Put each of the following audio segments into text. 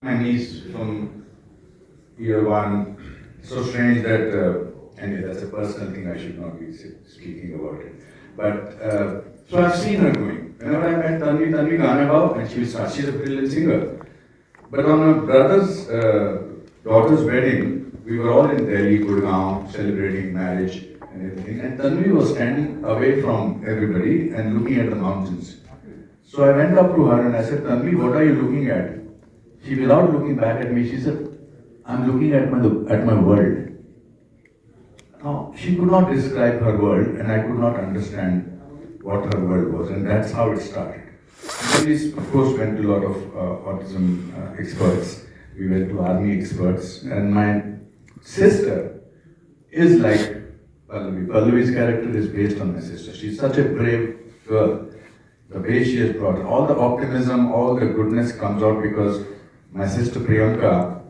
My niece from year one, so strange that, anyway, that's a personal thing, I should not be speaking about it. But, so I've seen her going. Whenever I met Tanvi Gana Gao, and she will start, she's a brilliant singer. But on my brother's daughter's wedding, we were all in Delhi, Gurgaon, celebrating marriage and everything. And Tanvi was standing away from everybody and looking at the mountains. So I went up to her and I said, Tanvi, what are you looking at? She, without looking back at me, she said, I'm looking at my world. Now, she could not describe her world, and I could not understand what her world was, and that's how it started. And we, of course, went to a lot of autism experts. We went to army experts, and my sister is like Pallavi. Pallavi's character is based on my sister. She's such a brave girl. The way she has brought all the optimism, all the goodness comes out because my sister Priyanka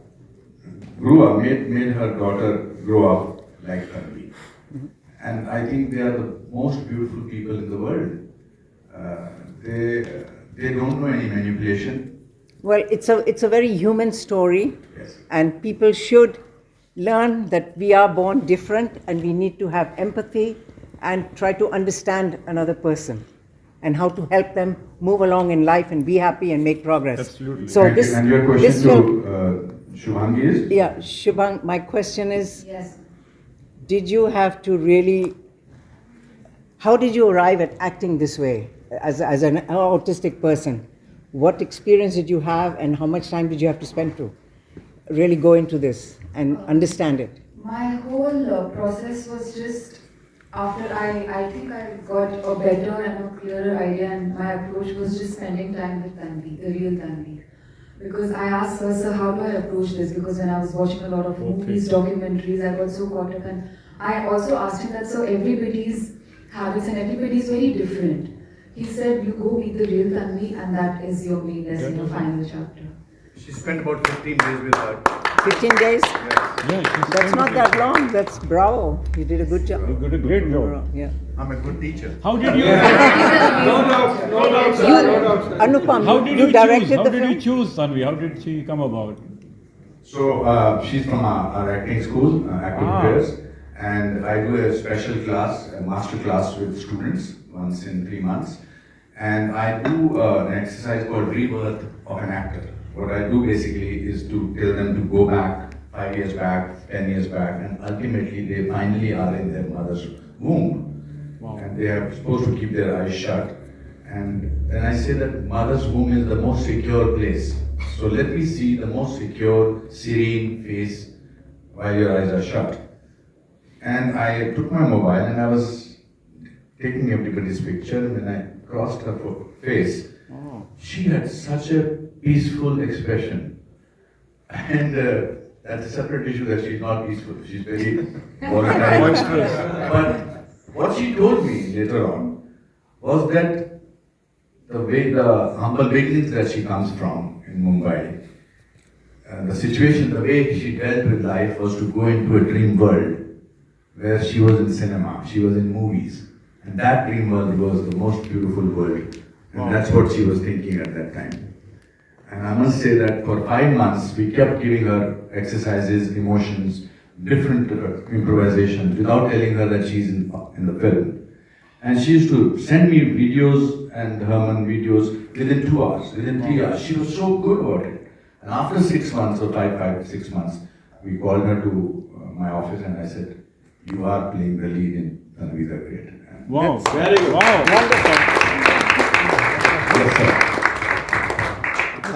grew up, made her daughter grow up like Tanvi. And I think they are the most beautiful people in the world. They don't know any manipulation. Well, it's a very human story, Yes. and people should learn that we are born different and we need to have empathy and try to understand another person and how to help them move along in life and be happy and make progress. Absolutely. So this, And your question this to will, Shubhangi is? yeah, Shubhang, my question is, Yes. did you have to really, how did you arrive at acting this way as an autistic person? What experience did you have and how much time did you have to spend to really go into this and understand it? My whole process was just after I think I got a better and a clearer idea, and my approach was just spending time with Tanvi, the real Tanvi. Because I asked her, sir, how do I approach this? Because when I was watching a lot of movies, documentaries, I got so caught up, and I also asked him that, so everybody's habits and everybody's very different. He said, you go meet the real Tanvi, and that is your main lesson, your final chapter. She spent about 15 days with her. 15 days? Yeah, That's not that long. That's bravo. You did a good job. You did a great job. Yeah. I'm a good teacher. How did you? No doubts. Anupam, How did you you directed choose? How the did film? you choose Tanvi? How did she come about? So she's from our acting school, acting careers, and I do a special class, a master class with students once in 3 months, and I do an exercise called rebirth of an actor. What I do basically is to tell them to go back 5 years back, 10 years back, and ultimately they finally are in their mother's womb. Wow. And they are supposed to keep their eyes shut. And then I say that mother's womb is the most secure place. So let me see the most secure, serene face while your eyes are shut. And I took my mobile and I was taking everybody's picture, and when I crossed her face, she had such a peaceful expression. And that's a separate issue that she's not peaceful. She's very volatile. But what she told me later on was that the way the humble beginnings that she comes from in Mumbai, the situation, the way she dealt with life was to go into a dream world where she was in cinema, she was in movies. And that dream world was the most beautiful world. And that's what she was thinking at that time. And I must say that for 5 months, we kept giving her exercises, emotions, different improvisations without telling her that she's in the film. And she used to send me videos and Herman videos within 2 hours, within 3 hours. She was so good about it. And after 6 months or 6 months, we called her to my office and I said, you are playing the lead in Tanvi The Great. And Wow, very good. Wow, yes, sir.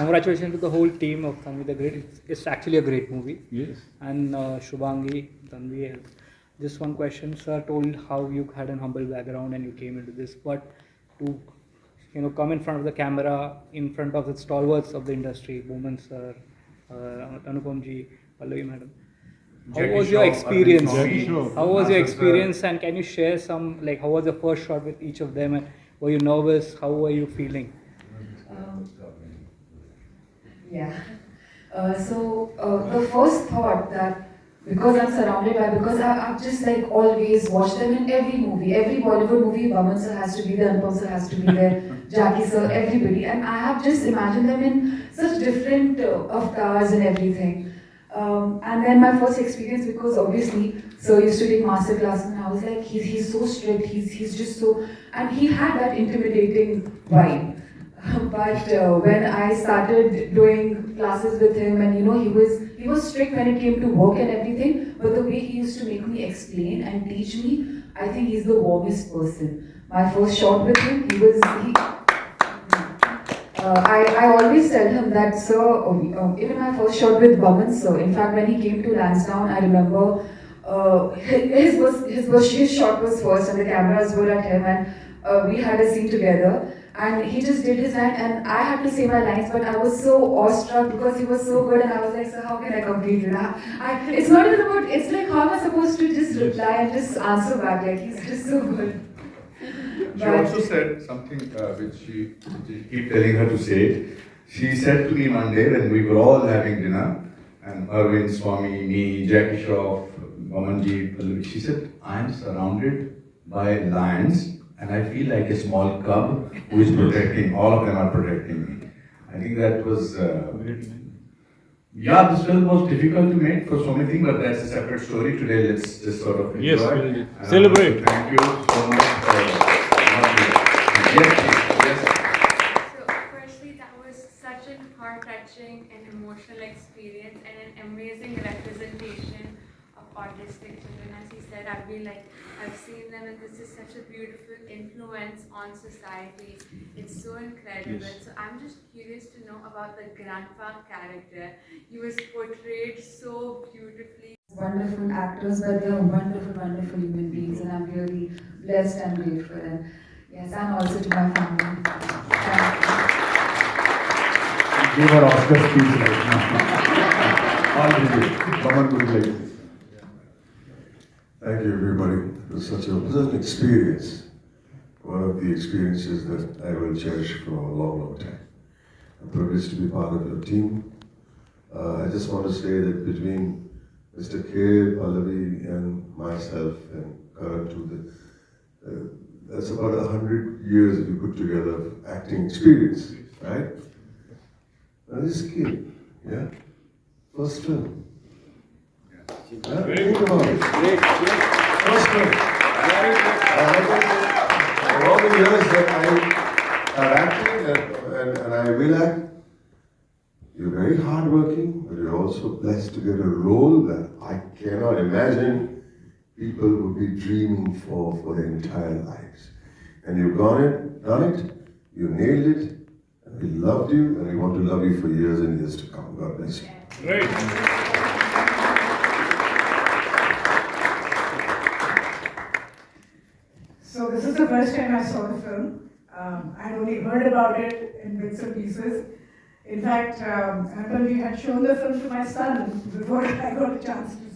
Congratulations to the whole team of Tanvi The Great. It's actually a great movie. Yes. And Shubhangi, Tanvi, just one question. Sir told how you had a humble background and you came into this, but to come in front of the camera, in front of the stalwarts of the industry, Bowman sir, Anupam ji, Pallavi madam. How Jackie was your Shroff, experience? Jackie Shroff. How was your Nasir sir. experience, and can you share some, like, how was the first shot with each of them, and were you nervous? How were you feeling? Yeah. The first thought that because I'm surrounded by, because I've just like always watched them in every movie, every Bollywood movie, Vaman sir has to be there, Anupam sir has to be there, Jackie sir, everybody, and I have just imagined them in such different avatars and everything. And then my first experience, because obviously sir used to take master classes, and I was like, he's so strict, he's just so, and he had that intimidating vibe. But when I started doing classes with him, and he was strict when it came to work and everything, but the way he used to make me explain and teach me, I think he's the warmest person. My first shot with him, I always tell him that, sir, even my first shot with Baman sir, in fact when he came to Lansdowne, I remember his shot was first and the cameras were at him, and we had a scene together. And he just did his line, and I had to say my lines, but I was so awestruck because he was so good, and I was like, so how can I compete with that? It's not even about, it's like how am I supposed to just reply and just answer back, like he's just so good. She also said something which she keep telling her to say. She said to me one day when we were all having dinner, and Arvind, Swami, me, Jackie Shroff, Mamanji, Pallavi, she said, I am surrounded by lions, and I feel like a small cub who is protecting, all of them are protecting me. I think that was, yeah, this film was difficult to make for so many things, but that's a separate story. Today, let's just sort of enjoy. Yes, And celebrate. Thank you so much for yes. So, firstly, that was such a heart-touching and emotional experience and an amazing representation of autistic children. As he said, I've seen them, and this is such a beautiful influence on society. It's so incredible. Yes. So I'm just curious to know about the grandpa character. He was portrayed so beautifully. Wonderful actors, but they're wonderful, wonderful human beings, and I'm really blessed and grateful. And yes, and also to my family. Give her Oscar speech right now. All review. Vaman would like this. Thank you, everybody. It was such a pleasant experience. One of the experiences that I will cherish for a long, long time. I'm privileged to be part of your team. I just want to say that between Mr. Kher, Pallavi, and myself, and Karan, that's about 100 years if you put together of acting experience, right? Now this kid, yeah, first film. Yeah, think about it. First film. For all the years that I have acted and I will act, you're very hardworking, but you're also blessed to get a role that I cannot imagine people would be dreaming for their entire lives. And you've done it, you nailed it, and we loved you, and we want to love you for years and years to come. God bless you. Great. So this is the first time I saw the film. I had only heard about it in bits and pieces. In fact, Anupam had shown the film to my son before I got a chance to